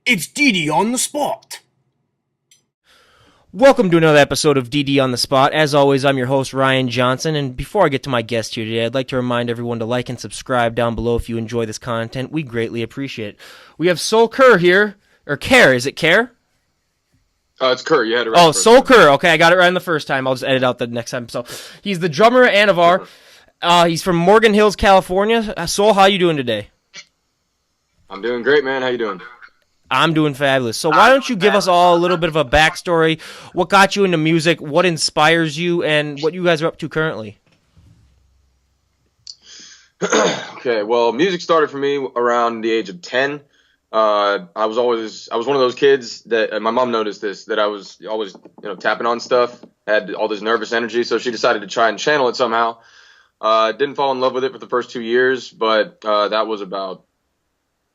It's DD on the spot. Welcome to another episode of DD on the Spot. As always, I'm your host, Ryan Johnson, and before I get to my guest here today, I'd like to remind everyone to like and subscribe down below if you enjoy this content. We greatly appreciate it. We have Soul Kerr here, or Kerr, is it Kerr? It's Kerr, you had it right. Oh, Soul Kerr, okay, I got it right in the first time. I'll just edit out the next time. So, he's the drummer at Anever. He's from Morgan Hills, California. Soul, how you doing today? I'm doing great, man. How you doing? I'm doing fabulous. So why don't you give us all a little bit of a backstory? What got you into music? What inspires you? And what you guys are up to currently? Okay, well, music started for me around the age of 10. I was one of those kids that my mom noticed this, that I was always, tapping on stuff, had all this nervous energy, so she decided to try and channel it somehow. Didn't fall in love with it for the first 2 years, but that was about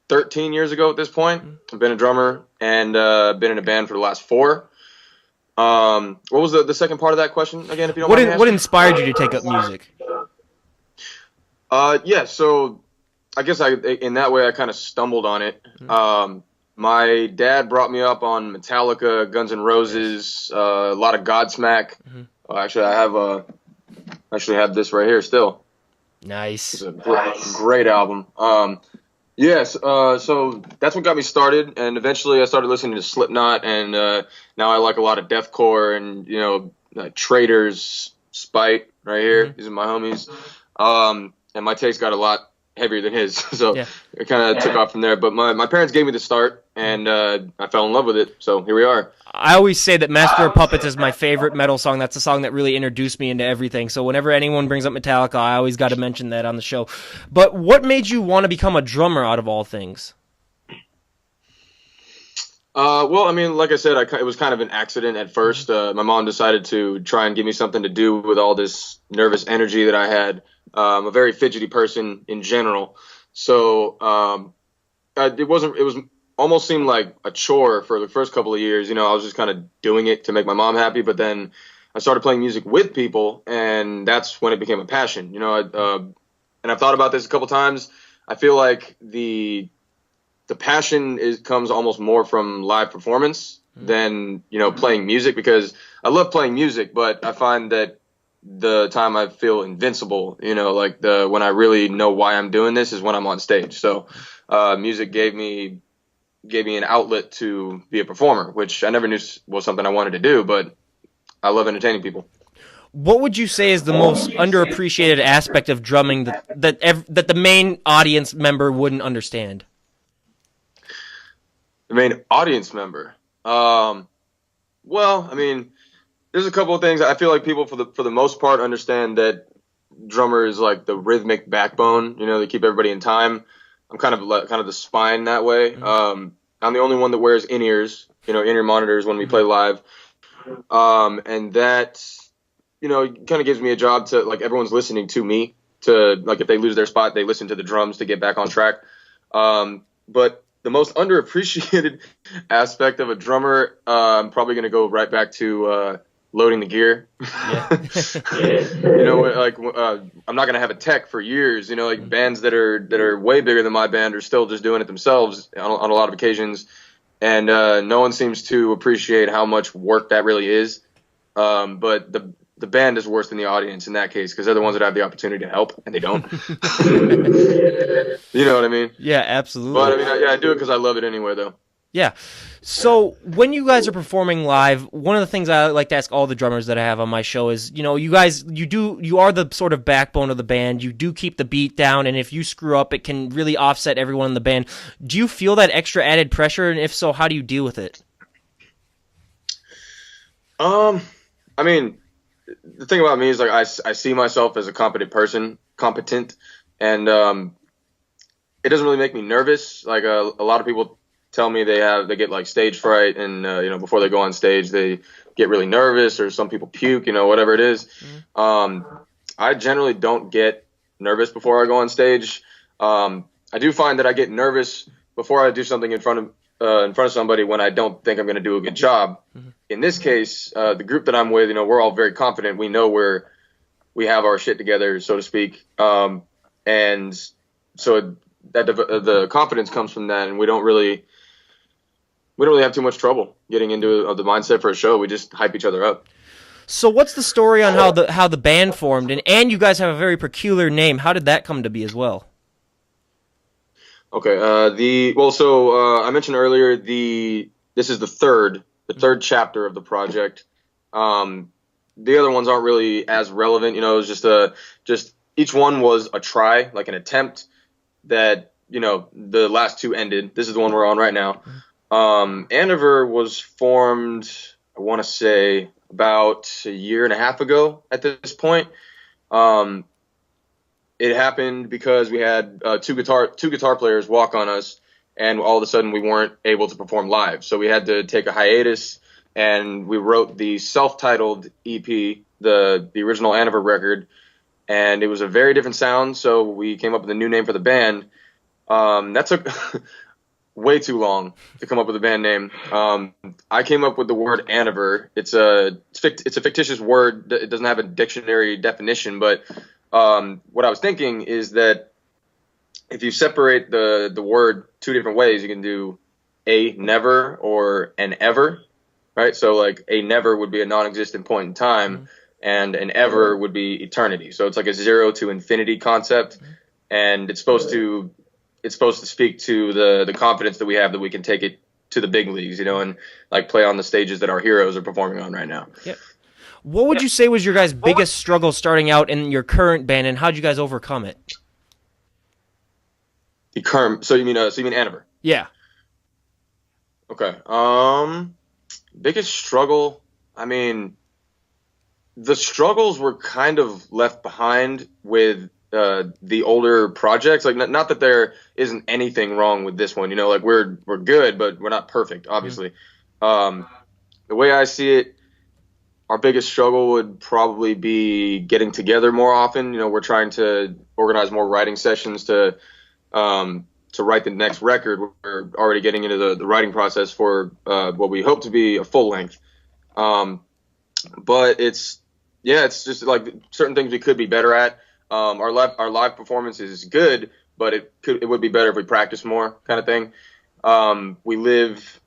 13 years ago at this point. I've been a drummer and been in a band for the last 4. What was the second part of that question again, if you don't mind me asking? What inspired you to take up music? Yeah, so I guess in that way I kind of stumbled on it. My dad brought me up on Metallica, Guns N' Roses, a lot of Godsmack. Actually, I have this right here still. Nice. It's a great album. Yes, so that's what got me started, and eventually I started listening to Slipknot, and now I like a lot of deathcore and Traitors, Spite right here. These are my homies, and my taste got a lot heavier than his, so it kind of took off from there. But my parents gave me the start, and I fell in love with it. So here we are. I always say that Master of Puppets is my favorite metal song. That's the song that really introduced me into everything. So whenever anyone brings up Metallica, I always got to mention that on the show. But what made you want to become a drummer out of all things? Well, I mean, like I said, it was kind of an accident at first. My mom decided to try and give me something to do with all this nervous energy that I had. I'm a very fidgety person in general. So it almost seemed like a chore for the first couple of years. I was just kind of doing it to make my mom happy. But then I started playing music with people, and that's when it became a passion. And I've thought about this a couple times. I feel like the passion comes almost more from live performance than playing music, because I love playing music, but I find that the time I feel invincible, when I really know why I'm doing this is when I'm on stage. So music gave me an outlet to be a performer, which I never knew was something I wanted to do, but I love entertaining people. What would you say is the most underappreciated aspect of drumming that the main audience member wouldn't understand? The main audience member? Well, I mean, there's a couple of things. I feel like people, for the most part, understand that drummer is like the rhythmic backbone. They keep everybody in time. I'm kind of the spine that way. I'm the only one that wears in-ears, in-ear monitors when we play live. And that, kind of gives me a job to, like, everyone's listening to me to, like, if they lose their spot, they listen to the drums to get back on track. But the most underappreciated aspect of a drummer, I'm probably going to go right back to loading the gear. I'm not going to have a tech for years. Bands that are way bigger than my band are still just doing it themselves on a lot of occasions. And no one seems to appreciate how much work that really is. But the band is worse than the audience in that case, because they're the ones that have the opportunity to help, and they don't. You know what I mean? Yeah, absolutely. But I mean, I do it because I love it anyway, though. Yeah. So when you guys are performing live, one of the things I like to ask all the drummers that I have on my show is, you are the sort of backbone of the band. You do keep the beat down, and if you screw up, it can really offset everyone in the band. Do you feel that extra added pressure, and if so, how do you deal with it? I mean, the thing about me is, like, I see myself as a competent, and it doesn't really make me nervous. Like, a lot of people tell me they get like stage fright, and before they go on stage they get really nervous, or some people puke, whatever it is. I generally don't get nervous before I go on stage. I do find that I get nervous before I do something in front of somebody when I don't think I'm going to do a good job. In this case, the group that I'm with, we're all very confident. We know we have our shit together, so to speak. And so that the confidence comes from that, and we don't really we don't really have too much trouble getting into the mindset for a show. We just hype each other up. So what's the story on how the band formed, and you guys have a very peculiar name? How did that come to be as well? Okay. I mentioned earlier this is the third chapter of the project. The other ones aren't really as relevant. You know, it was just each one was a try, like an attempt that, you know, the last two ended. This is the one we're on right now. Anever was formed, I want to say, about a year and a half ago at this point. It happened because we had two guitar players walk on us, and all of a sudden we weren't able to perform live. So we had to take a hiatus, and we wrote the self-titled EP, the original Anever record, and it was a very different sound. So we came up with a new name for the band. That took way too long to come up with a band name. I came up with the word Anever. It's a fictitious word. It doesn't have a dictionary definition, but what I was thinking is that if you separate the word two different ways, you can do a never or an ever, right? So like a never would be a non-existent point in time, and an ever would be eternity. So it's like a 0 to infinity concept, and it's supposed to speak to the confidence that we have that we can take it to the big leagues, you know, and like play on the stages that our heroes are performing on right now. Yep. What would you say was your guys' biggest struggle starting out in your current band, and how'd you guys overcome it? So you mean Anever? Yeah. Okay. Biggest struggle. I mean, the struggles were kind of left behind with the older projects. Like, not that there isn't anything wrong with this one. You know, like we're good, but we're not perfect, obviously. The way I see it, our biggest struggle would probably be getting together more often. You know, we're trying to organize more writing sessions to write the next record. We're already getting into the writing process for what we hope to be a full length. But it's just like certain things we could be better at. Our live performance is good, but it would be better if we practice more, kind of thing. We live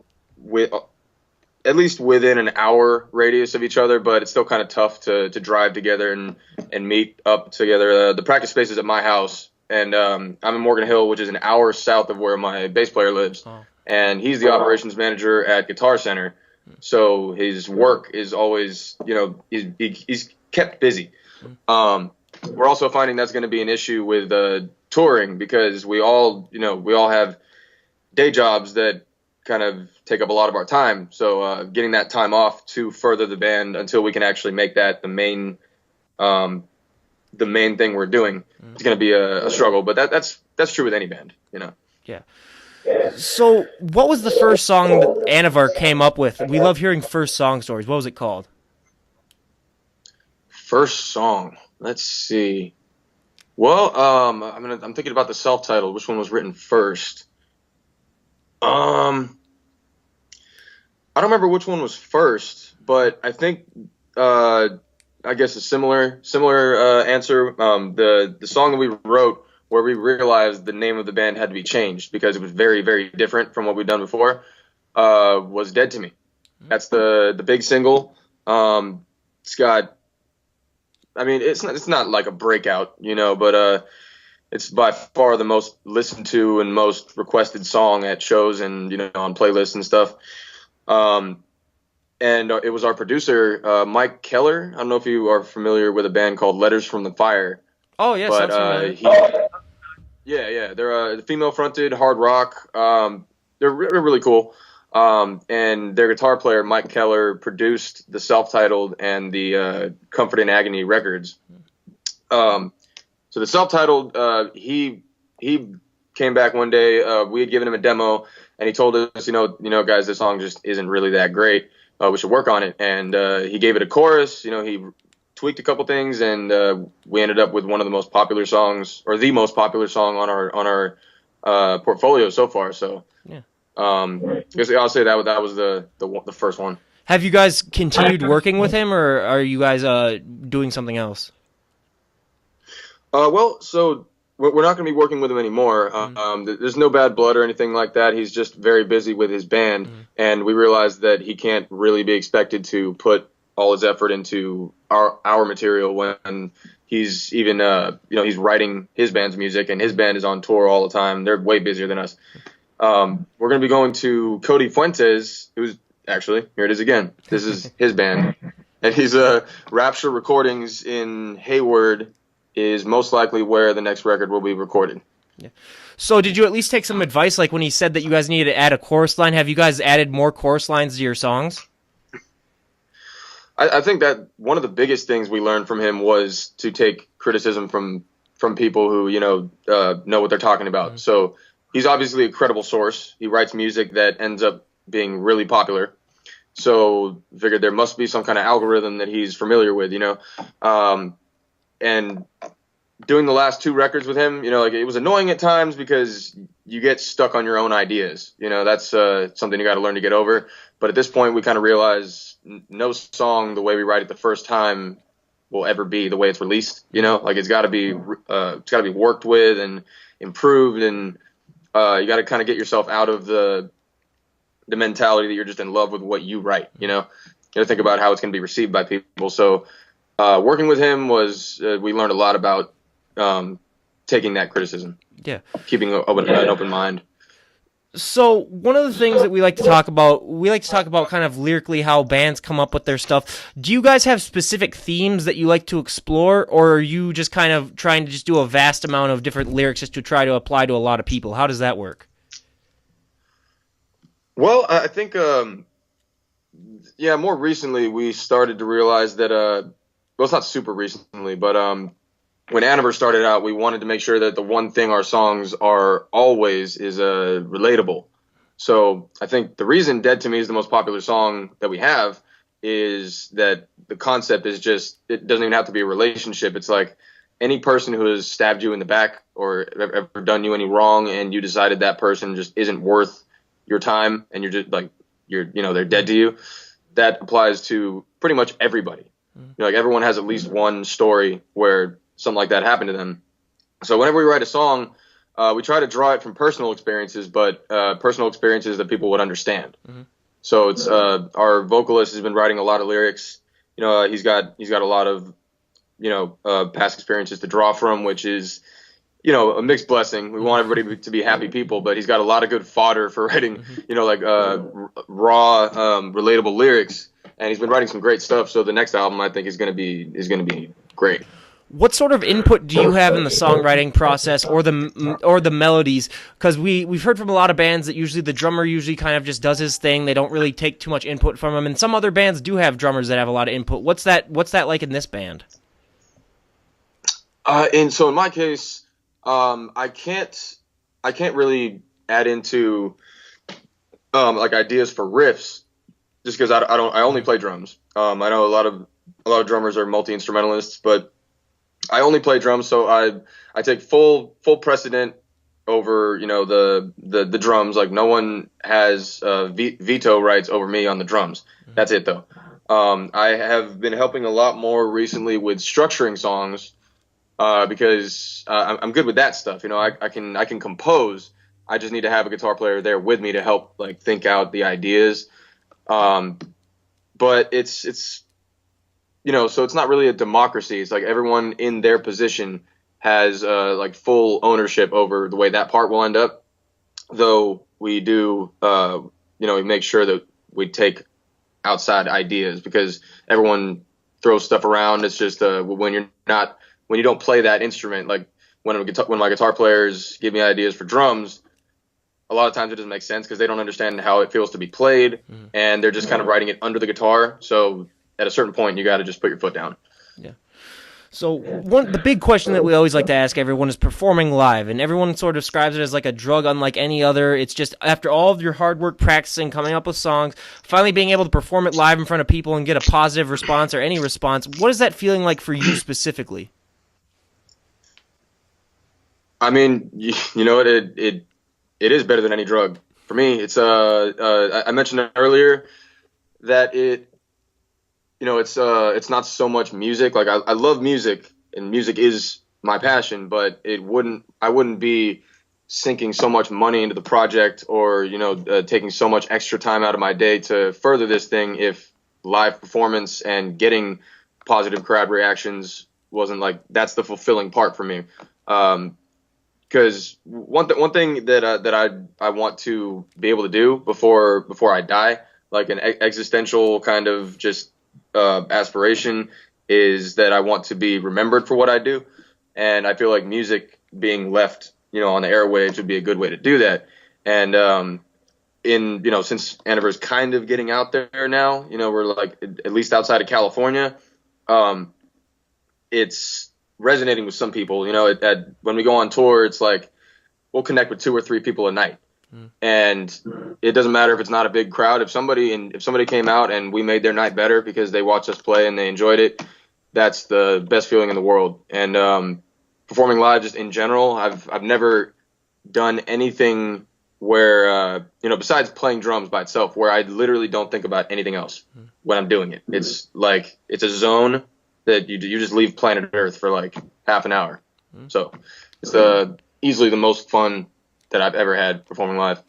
at least within an hour radius of each other, but it's still kind of tough to drive together and meet up together. The practice space is at my house, and I'm in Morgan Hill, which is an hour south of where my bass player lives. Oh. And he's the operations manager at Guitar Center, so his work is always, you know, he's kept busy. We're also finding that's going to be an issue with touring, because we all have day jobs that kind of take up a lot of our time. So getting that time off to further the band until we can actually make that the main thing we're doing is going to be a struggle. But that's true with any band, you know. Yeah. So what was the first song that Anever came up with? We love hearing first song stories. What was it called? First song. Let's see. Well, I'm thinking about the self-titled. Which one was written first? I don't remember which one was first, but I think I guess a similar answer. The song that we wrote, where we realized the name of the band had to be changed because it was very, very different from what we'd done before, was "Dead to Me." That's the big single. It's got, I mean, it's not like a breakout, you know, but it's by far the most listened to and most requested song at shows and, you know, on playlists and stuff. And it was our producer, Mike Keller. I don't know if you are familiar with a band called Letters from the Fire. Oh, yes, but familiar. They're a female-fronted hard rock. They're really cool. And their guitar player, Mike Keller, produced the self-titled and the Comfort and Agony records. So the self-titled, he came back one day. We had given him a demo, and he told us, you know, guys, this song just isn't really that great. We should work on it. And he gave it a chorus. You know, he tweaked a couple things, and we ended up with one of the most popular songs, or the most popular song on our portfolio so far. So yeah, I guess I'll say that was the first one. Have you guys continued working with him, or are you guys doing something else? Well, so we're not going to be working with him anymore. There's no bad blood or anything like that. He's just very busy with his band, and we realized that he can't really be expected to put all his effort into our material when he's even he's writing his band's music, and his band is on tour all the time. They're way busier than us. We're going to be going to Cody Fuentes, who's actually, here it is again. This is his band, and he's Rapture Recordings in Hayward is most likely where the next record will be recorded. Yeah. So did you at least take some advice, like when he said that you guys needed to add a chorus line? Have you guys added more chorus lines to your songs? I think that one of the biggest things we learned from him was to take criticism from people who know what they're talking about. So he's obviously a credible source. He writes music that ends up being really popular. So figured there must be some kind of algorithm that he's familiar with, and doing the last 2 records with him, like it was annoying at times because you get stuck on your own ideas. That's something you got to learn to get over. But at this point, we kind of realize no song, the way we write it the first time, will ever be the way it's released. Like it's got to be worked with and improved, and you got to kind of get yourself out of the mentality that you're just in love with what you write. You got to think about how it's going to be received by people. So working with him was we learned a lot about taking that criticism. Yeah, keeping an open mind. So one of the things that we like to talk about kind of lyrically how bands come up with their stuff. Do you guys have specific themes that you like to explore, or are you just kind of trying to just do a vast amount of different lyrics just to try to apply to a lot of people? How does that work? Well, I think, more recently we started to realize that, well, it's not super recently, but when Anever started out, we wanted to make sure that the one thing our songs are always is relatable. So I think the reason Dead to Me is the most popular song that we have is that the concept is just, it doesn't even have to be a relationship. It's like any person who has stabbed you in the back or ever done you any wrong, and you decided that person just isn't worth your time, and you're just like, they're dead to you. That applies to pretty much everybody. Like everyone has at least one story where something like that happened to them. So whenever we write a song, we try to draw it from personal experiences, but personal experiences that people would understand. So it's our vocalist has been writing a lot of lyrics. He's got a lot of past experiences to draw from, which is a mixed blessing. We want everybody to be happy people, but he's got a lot of good fodder for writing raw relatable lyrics, and he's been writing some great stuff. So the next album I think is going to be great. What sort of input do you have in the songwriting process or the melodies? Because we've heard from a lot of bands that usually the drummer kind of just does his thing. They don't really take too much input from him. And some other bands do have drummers that have a lot of input. What's that like in this band? And so in my case, I can't really add into like ideas for riffs just because I only play drums. I know a lot of drummers are multi-instrumentalists, but I only play drums, so I take full precedent over the drums. Like no one has veto rights over me on the drums. That's it though. I have been helping a lot more recently with structuring songs because I'm good with that stuff. I can compose. I just need to have a guitar player there with me to help like think out the ideas. But it's so it's not really a democracy. It's like everyone in their position has like full ownership over the way that part will end up. Though we do, we make sure that we take outside ideas because everyone throws stuff around. It's just when you don't play that instrument, like when my guitar players give me ideas for drums, a lot of times it doesn't make sense because they don't understand how it feels to be played, and they're just kind of writing it under the guitar. So at a certain point, you got to just put your foot down. Yeah. So the big question that we always like to ask everyone is performing live, and everyone sort of describes it as like a drug unlike any other. It's just after all of your hard work practicing, coming up with songs, finally being able to perform it live in front of people and get a positive response or any response. What is that feeling like for you specifically? I mean, it is better than any drug. For me, it's I mentioned earlier that it's not so much music. Like I love music, and music is my passion, but I wouldn't be sinking so much money into the project or, taking so much extra time out of my day to further this thing if live performance and getting positive crowd reactions wasn't like, that's the fulfilling part for me. Because one thing that I want to be able to do before I die, like an existential kind of just aspiration, is that I want to be remembered for what I do, and I feel like music being left, on the airwaves would be a good way to do that. And since Anever's kind of getting out there now, we're like at least outside of California, it's resonating with some people. When we go on tour, it's like we'll connect with 2 or 3 people a night, and it doesn't matter if it's not a big crowd. If somebody came out and we made their night better because they watched us play and they enjoyed it, that's the best feeling in the world. And performing live, just in general, I've never done anything where besides playing drums by itself, where I literally don't think about anything else when I'm doing it. It's like it's a zone that you just leave planet Earth for like half an hour. So it's easily the most fun that I've ever had performing live.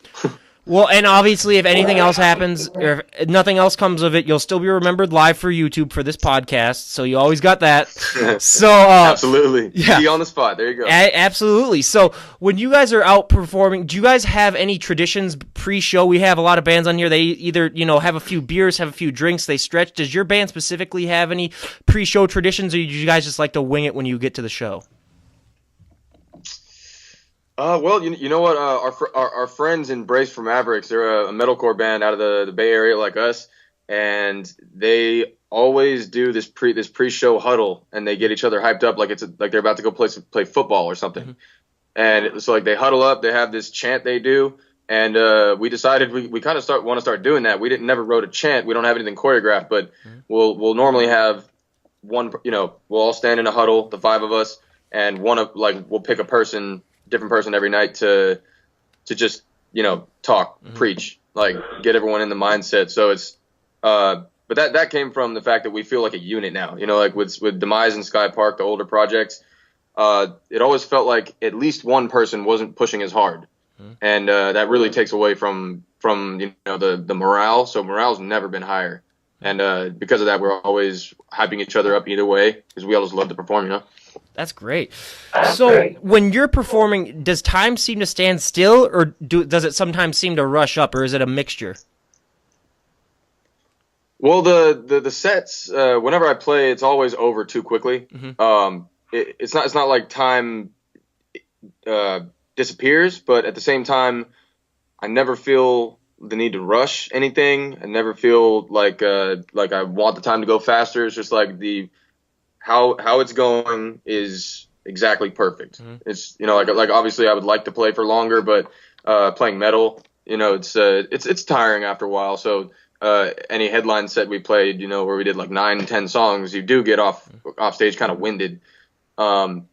Well, and obviously, if anything else happens, or if nothing else comes of it, you'll still be remembered live for YouTube for this podcast. So you always got that. So absolutely, yeah. Be on the spot. There you go. Absolutely. So when you guys are out performing, do you guys have any traditions pre-show? We have a lot of bands on here. They either have a few beers, have a few drinks, they stretch. Does your band specifically have any pre-show traditions, or do you guys just like to wing it when you get to the show? Well, you know what? Our friends in Brace for Mavericks, they're a metalcore band out of the Bay Area like us, and they always do this pre-show huddle, and they get each other hyped up like like they're about to go play football or something. And it's like they huddle up, they have this chant they do, and we decided we kind of want to start doing that. We never wrote a chant. We don't have anything choreographed, but we'll normally have one. We'll all stand in a huddle, the 5 of us, and we'll pick a different person every night to just talk, preach, like get everyone in the mindset. So it's but that came from the fact that we feel like a unit now, like with Demise and Sky Park, the older projects, it always felt like at least one person wasn't pushing as hard, and that really takes away from the morale. So morale's never been higher, and because of that, we're always hyping each other up either way because we always love to perform. That's great. So when you're performing, does time seem to stand still, or does it sometimes seem to rush up, or is it a mixture? Well, the sets, whenever I play, it's always over too quickly. It's not like time disappears, but at the same time, I never feel the need to rush anything. I never feel like I want the time to go faster. It's just like how it's going is exactly perfect. It's like obviously I would like to play for longer, but playing metal, it's tiring after a while. So any headline set we played, where we did like 9-10 songs, you do get off stage kind of winded. But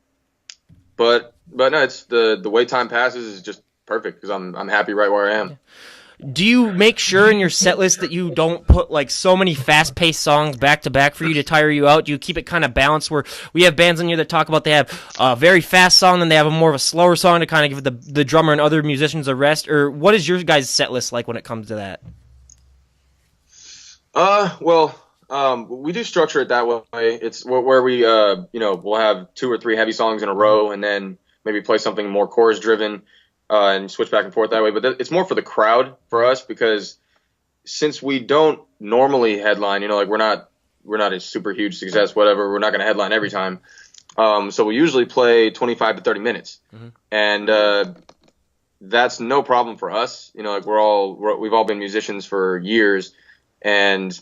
no, it's the way time passes is just perfect because I'm happy right where I am. Do you make sure in your set list that you don't put like so many fast-paced songs back to back for you to tire you out? Do you keep it kind of balanced where we have bands on here that talk about they have a very fast song, then they have a more of a slower song to kind of give the drummer and other musicians a rest? Or what is your guys' set list like when it comes to that? We do structure it that way. It's where we, we'll have 2 or 3 heavy songs in a row and then maybe play something more chorus-driven. And switch back and forth that way. But it's more for the crowd for us because since we don't normally headline, we're not a super huge success, whatever. We're not going to headline every time. So we usually play 25 to 30 minutes. And that's no problem for us. We've all been musicians for years. And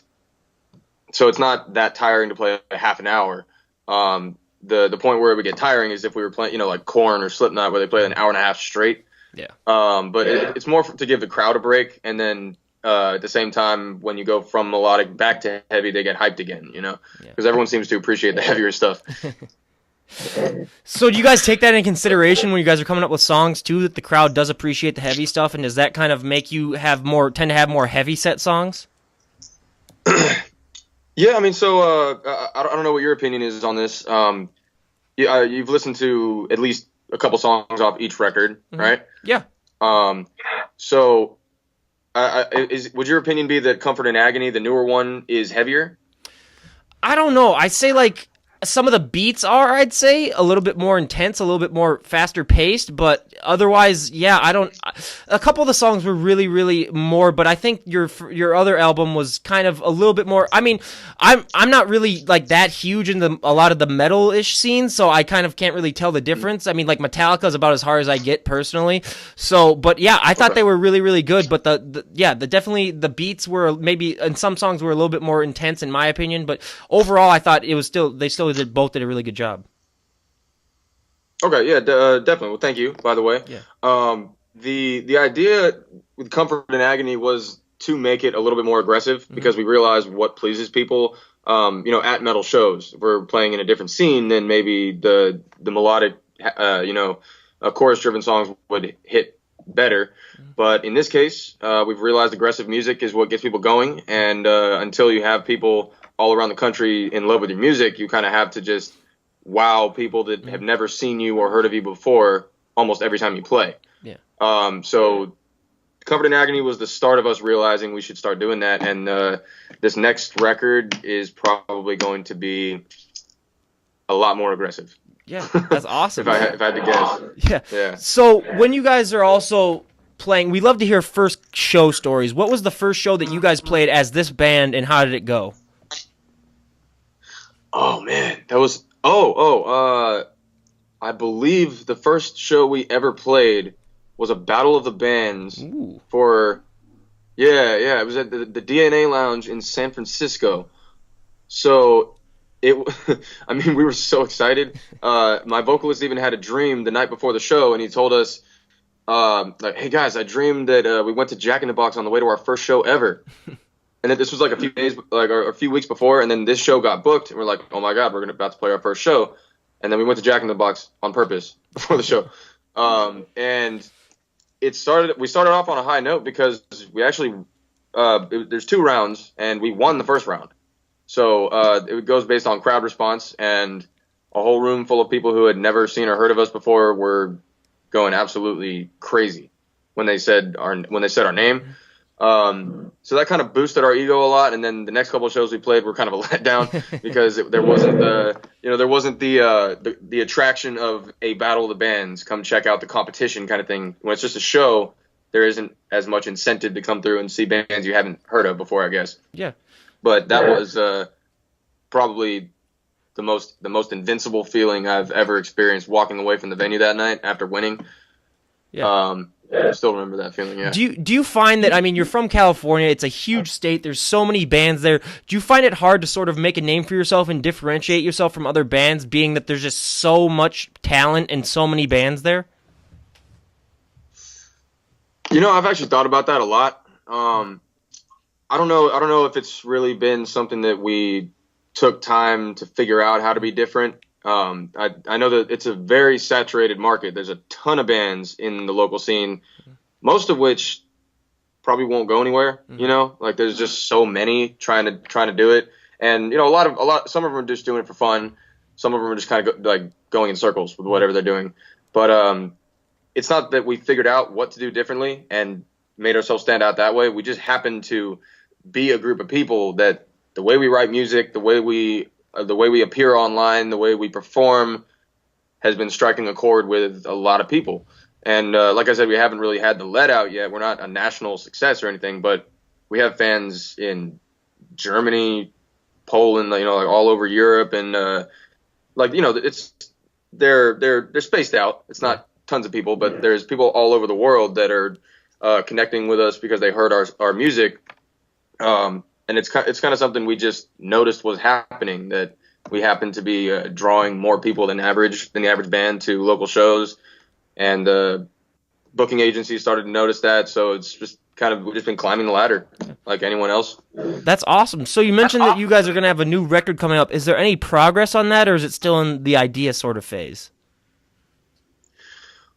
so it's not that tiring to play a half an hour. The point where it would get tiring is if we were playing, like Korn or Slipknot where they play an hour and a half straight. Yeah. But it's more to give the crowd a break, and then at the same time, when you go from melodic back to heavy, they get hyped again, because everyone seems to appreciate the heavier stuff. So do you guys take that into consideration when you guys are coming up with songs too, that the crowd does appreciate the heavy stuff, and does that kind of make you tend to have more heavy set songs? Yeah, I mean, so I don't know what your opinion is on this. you've listened to at least a couple songs off each record, right? Yeah. So would your opinion be that Comfort and Agony, the newer one, is heavier? I don't know. I say like some of the beats are, I'd say, a little bit more intense, a little bit more faster paced, but otherwise, yeah, a couple of the songs were really, really more, but I think your other album was kind of a little bit more. I mean, I'm not really like that huge in a lot of the metal-ish scenes, so I kind of can't really tell the difference. I mean, like Metallica is about as hard as I get personally. So, but yeah, I thought they were really, really good, but definitely the beats were maybe, and some songs were a little bit more intense in my opinion, but overall I thought they still both did a really good job. Okay, yeah, definitely. Well, thank you, by the way. Yeah. The idea with Comfort and Agony was to make it a little bit more aggressive because we realized what pleases people. At metal shows, we're playing in a different scene than maybe the melodic, chorus-driven songs would hit better. But in this case, we've realized aggressive music is what gets people going, and until you have people all around the country in love with your music, you kind of have to just wow people that have never seen you or heard of you before almost every time you play. Yeah. So Comfort and Agony was the start of us realizing we should start doing that, and this next record is probably going to be a lot more aggressive. Yeah, that's awesome. if I had to guess. Yeah. So when you guys are also playing, we love to hear first show stories. What was the first show that you guys played as this band, and how did it go? Oh man, that was I believe the first show we ever played was a Battle of the Bands. Ooh. It was at the DNA Lounge in San Francisco. So we were so excited. My vocalist even had a dream the night before the show, and he told us, hey guys, I dreamed that we went to Jack in the Box on the way to our first show ever. And then this was like a few days, or a few weeks before, and then this show got booked, and we're like, oh my god, we're about to play our first show. And then we went to Jack in the Box on purpose before the show. And we started off on a high note because we actually, there's 2 rounds, and we won the first round. So it goes based on crowd response, and a whole room full of people who had never seen or heard of us before were going absolutely crazy when they said our name. So that kind of boosted our ego a lot, and then the next couple of shows we played were kind of a letdown because there wasn't the attraction of a Battle of the Bands, come check out the competition kind of thing. When it's just a show, there isn't as much incentive to come through and see bands you haven't heard of before, I guess. Yeah. But that was probably the most invincible feeling I've ever experienced, walking away from the venue that night after winning. Yeah. I still remember that feeling, yeah. Do you find that, I mean, you're from California, it's a huge state, there's so many bands there. Do you find it hard to sort of make a name for yourself and differentiate yourself from other bands, being that there's just so much talent and so many bands there? I've actually thought about that a lot. I don't know if it's really been something that we took time to figure out how to be different. I know that it's a very saturated market. There's a ton of bands in the local scene, most of which probably won't go anywhere. Like there's just so many trying to do it, and some of them are just doing it for fun. Some of them are just kind of going in circles with whatever they're doing. But it's not that we figured out what to do differently and made ourselves stand out that way. We just happen to be a group of people that the way we write music, the way we appear online, the way we perform has been striking a chord with a lot of people. And like I said, we haven't really had the let out yet. We're not a national success or anything, but we have fans in Germany, Poland, all over Europe, and they're spaced out. It's not tons of people, but there's people all over the world that are connecting with us because they heard our music. And it's kind of something we just noticed was happening, that we happen to be drawing more people than the average band to local shows, and booking agencies started to notice that. So it's just we've just been climbing the ladder like anyone else. That's awesome. So you mentioned that you guys are going to have a new record coming up. Is there any progress on that, or is it still in the idea sort of phase?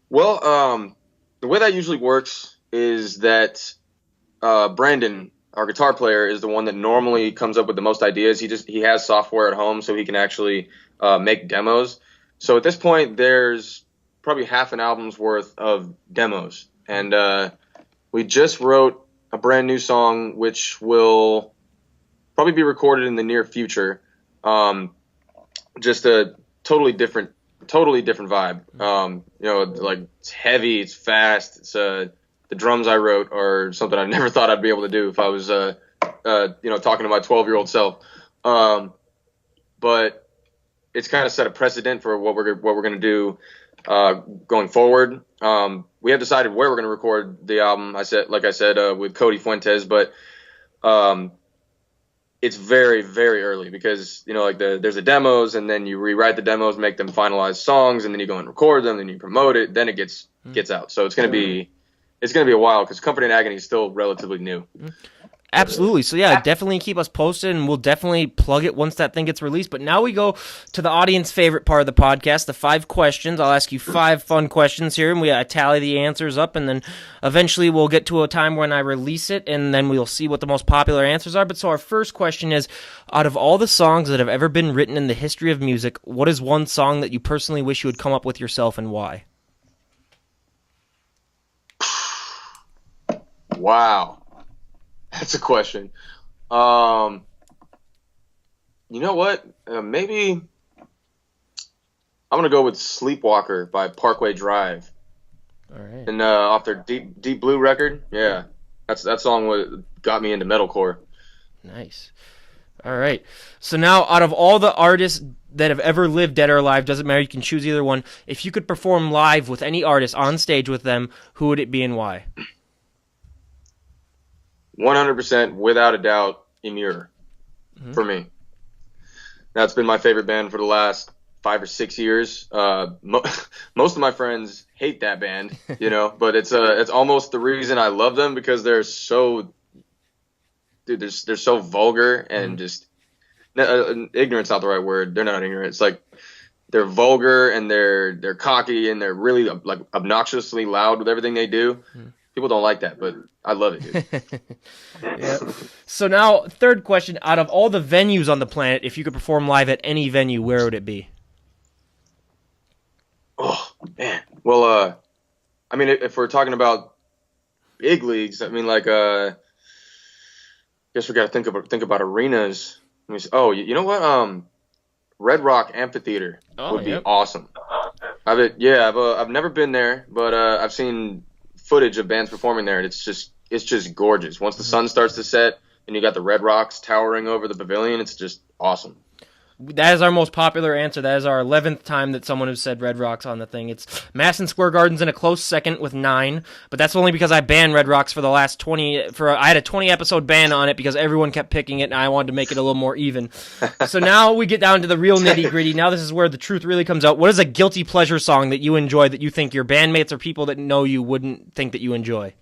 Well, the way that usually works is that Brandon, our guitar player, is the one that normally comes up with the most ideas. He has software at home, so he can actually make demos. So at this point, there's probably half an album's worth of demos. And we just wrote a brand new song, which will probably be recorded in the near future. Just a totally different vibe. Like it's heavy, it's fast. It's the drums I wrote are something I never thought I'd be able to do if I was talking to my 12-year-old self. But it's kind of set a precedent for what we're going to do going forward. We have decided where we're going to record the album. Like I said, with Cody Fuentes, but it's very, very early because there's the demos, and then you rewrite the demos, make them finalized songs, and then you go and record them, then you promote it, then it gets out. So it's going to be a while because Comfort and Agony is still relatively new. Absolutely. So yeah, definitely keep us posted, and we'll definitely plug it once that thing gets released. But now we go to the audience favorite part of the podcast, the 5 questions. I'll ask you 5 fun questions here, and we tally the answers up, and then eventually we'll get to a time when I release it, and then we'll see what the most popular answers are. But so our first question is, out of all the songs that have ever been written in the history of music, what is one song that you personally wish you would come up with yourself, and why? Wow. That's a question. You know what? Maybe I'm gonna go with "Sleepwalker" by Parkway Drive. All right. And off their Deep Blue record, yeah, that song got me into metalcore. Nice. All right. So now, out of all the artists that have ever lived, dead or alive, doesn't matter. You can choose either one. If you could perform live with any artist on stage with them, who would it be and why? 100%, without a doubt, Anever for me. That's been my favorite band for the last 5 or 6 years. Most of my friends hate that band, but it's almost the reason I love them because they're so vulgar and just ignorant's not the right word. They're not ignorant. It's like they're vulgar and they're cocky and they're really like obnoxiously loud with everything they do. People don't like that, but I love it, dude. Yeah. So now, third question. Out of all the venues on the planet, if you could perform live at any venue, where would it be? Oh, man. Well, I mean, if we're talking about big leagues, I mean, like, I guess we got to think about arenas. You know what? Red Rock Amphitheater would be awesome. I've never been there, but I've seen footage of bands performing there, and it's just gorgeous. Once the sun starts to set and you got the Red Rocks towering over the pavilion, it's just awesome. That is our most popular answer. That is our 11th time that someone has said Red Rocks on the thing. It's Madison Square Garden's in a close second with 9, but that's only because I banned Red Rocks for the last 20. I had a 20-episode ban on it because everyone kept picking it, and I wanted to make it a little more even. So now we get down to the real nitty-gritty. Now this is where the truth really comes out. What is a guilty pleasure song that you enjoy that you think your bandmates or people that know you wouldn't think that you enjoy?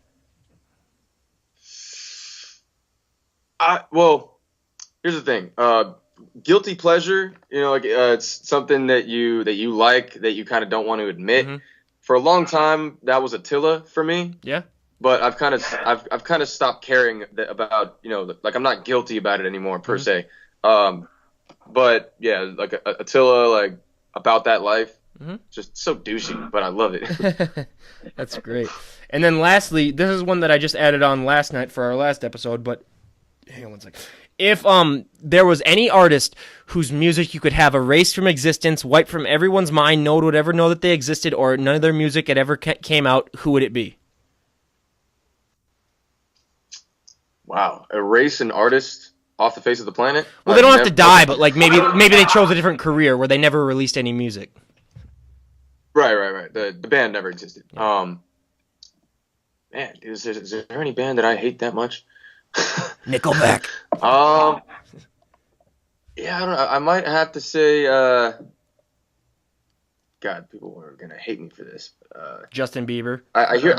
Well, here's the thing. Guilty pleasure, it's something that you like that you kind of don't want to admit. For a long time, that was Attila for me. Yeah. But I've kind of stopped caring about like I'm not guilty about it anymore per se. But yeah, like Attila, like About That Life, just so douchey, but I love it. That's great. And then lastly, this is one that I just added on last night for our last episode. But hang on one second. If there was any artist whose music you could have erased from existence, wiped from everyone's mind, no one would ever know that they existed, or none of their music had ever came out, who would it be? Wow, erase an artist off the face of the planet? Well, they don't have to die, but like maybe they chose a different career where they never released any music. Right. The band never existed. Yeah. Man, is there any band that I hate that much? Nickelback. Yeah, I don't know. I might have to say, God, people are gonna hate me for this. Justin Bieber. I hear.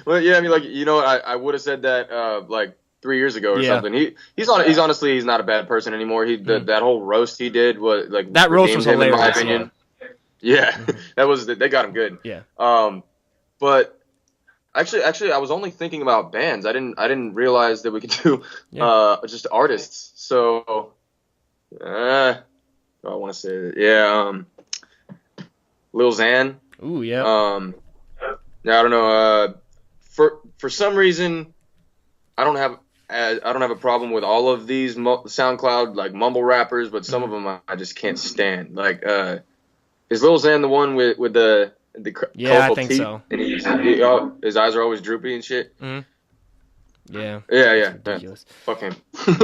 Well, yeah, I mean, like, I would have said that like 3 years ago or something. He's honestly not a bad person anymore. That whole roast he did was like that roast was hilarious. In my opinion. Yeah, they got him good. Yeah. But. Actually, I was only thinking about bands. I didn't realize that we could do just artists. So, I want to say it. Yeah, Lil Xan. Ooh, yeah. Yeah, I don't know. For some reason, I don't have a problem with all of these SoundCloud like mumble rappers, but some of them I just can't stand. Like, is Lil Xan the one with the Yeah, I colorful think teeth? so. And his eyes are always droopy and shit. Mm-hmm. Yeah. Yeah. Ridiculous. Fuck him.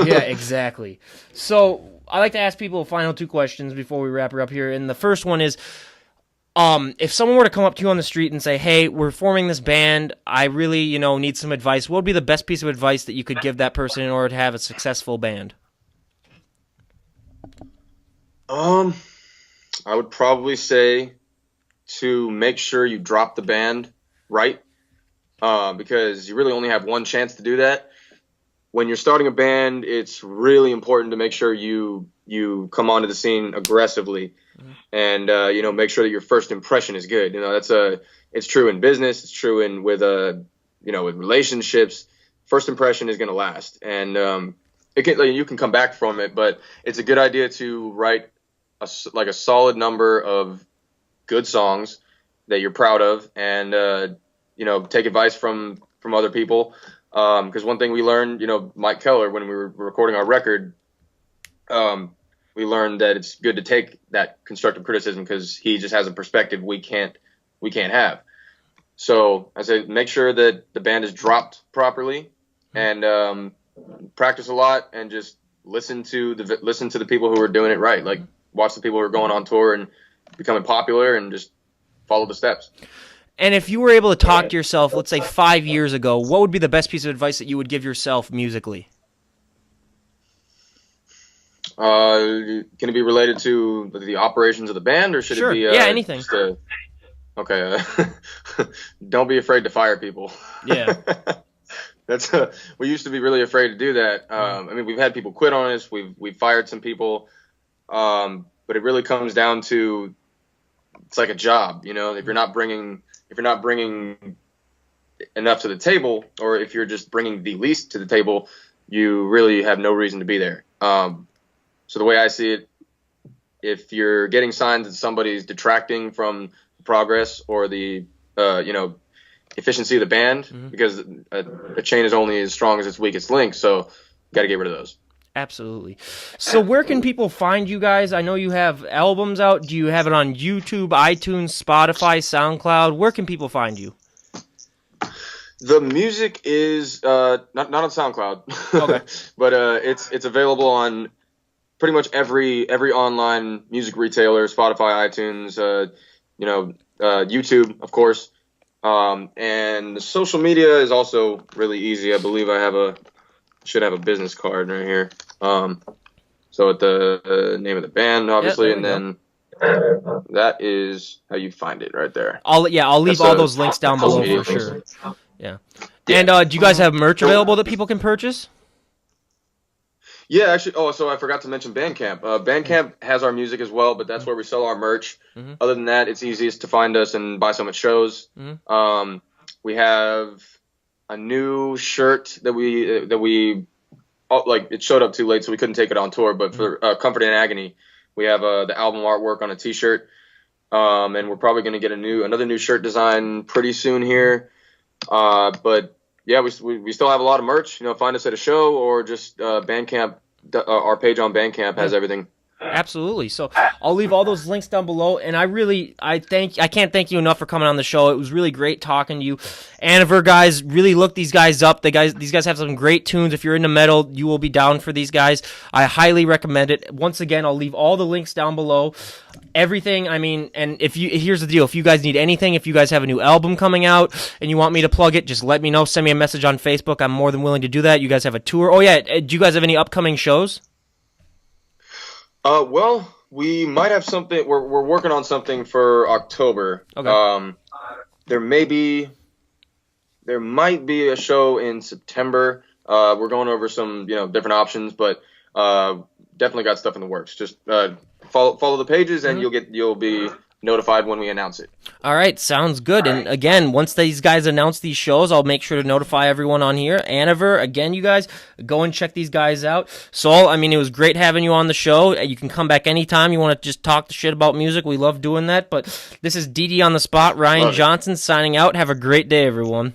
Yeah, exactly. So I like to ask people final 2 questions before we wrap her up here, and the first one is, if someone were to come up to you on the street and say, "Hey, we're forming this band. I really, need some advice." What would be the best piece of advice that you could give that person in order to have a successful band? I would probably say to make sure you drop the band right, because you really only have one chance to do that. When you're starting a band, it's really important to make sure you come onto the scene aggressively, and make sure that your first impression is good. It's true in business. It's true with relationships. First impression is going to last, and you can come back from it. But it's a good idea to write a solid number of good songs that you're proud of, and take advice from other people. Because one thing we learned, Mike Keller, when we were recording our record, we learned that it's good to take that constructive criticism because he just has a perspective we can't have. So I say make sure that the band is dropped properly, and practice a lot, and just listen to the people who are doing it right. Like, watch the people who are going on tour and becoming popular, and just follow the steps. And if you were able to talk to yourself, let's say 5 years ago, what would be the best piece of advice that you would give yourself musically? Can it be related to the operations of the band, or should Sure. it be yeah, anything. Okay. Don't be afraid to fire people. Yeah. We used to be really afraid to do that. We've had people quit on us. We've fired some people. But it really comes down to, it's like a job, if you're not bringing enough to the table, or if you're just bringing the least to the table, you really have no reason to be there. So the way I see it, if you're getting signs that somebody's detracting from progress or the efficiency of the band, because a chain is only as strong as its weakest link, so you got to get rid of those. Absolutely. So where can people find you guys? I know you have albums out. Do you have it on YouTube, iTunes, Spotify, SoundCloud? Where can people find you? The music is not on SoundCloud. Okay. But it's available on pretty much every online music retailer, Spotify, iTunes, YouTube, of course. And the social media is also really easy. I believe I should have a business card right here. So at the name of the band, obviously, and then that is how you find it right there. I'll leave all those links down below for sure. Yeah. And do you guys have merch available that people can purchase? Yeah, actually. So I forgot to mention Bandcamp. Bandcamp has our music as well, but that's where we sell our merch. Other than that, it's easiest to find us and buy some at shows. We have a new shirt that we it showed up too late, so we couldn't take it on tour. But for Comfort and Agony, we have the album artwork on a T-shirt, and we're probably going to get another new shirt design pretty soon here. But yeah, we still have a lot of merch. Find us at a show or just Bandcamp. Our page on Bandcamp has everything. Absolutely. So I'll leave all those links down below, and I can't thank you enough for coming on the show. It was really great talking to you. Anever, guys, really look these guys up. These guys have some great tunes. If you're into metal, you will be down for these guys. I highly recommend it. Once again, I'll leave all the links down below. Everything, and here's the deal. If you guys need anything, if you guys have a new album coming out and you want me to plug it, just let me know. Send me a message on Facebook. I'm more than willing to do that. You guys have a tour. Oh yeah, do you guys have any upcoming shows? Well, we might have something. We're working on something for October. Okay. There might be a show in September. We're going over some, different options, but definitely got stuff in the works. Just follow the pages, and you'll be notified when we announce it. All right, sounds good. And again, once these guys announce these shows, I'll make sure to notify everyone on here. Anever, again, you guys, go and check these guys out. Soul, I mean, it was great having you on the show. You can come back anytime you want to just talk the shit about music. We love doing that. But this is DD on the Spot. Ryan Johnson signing out. Have a great day, everyone.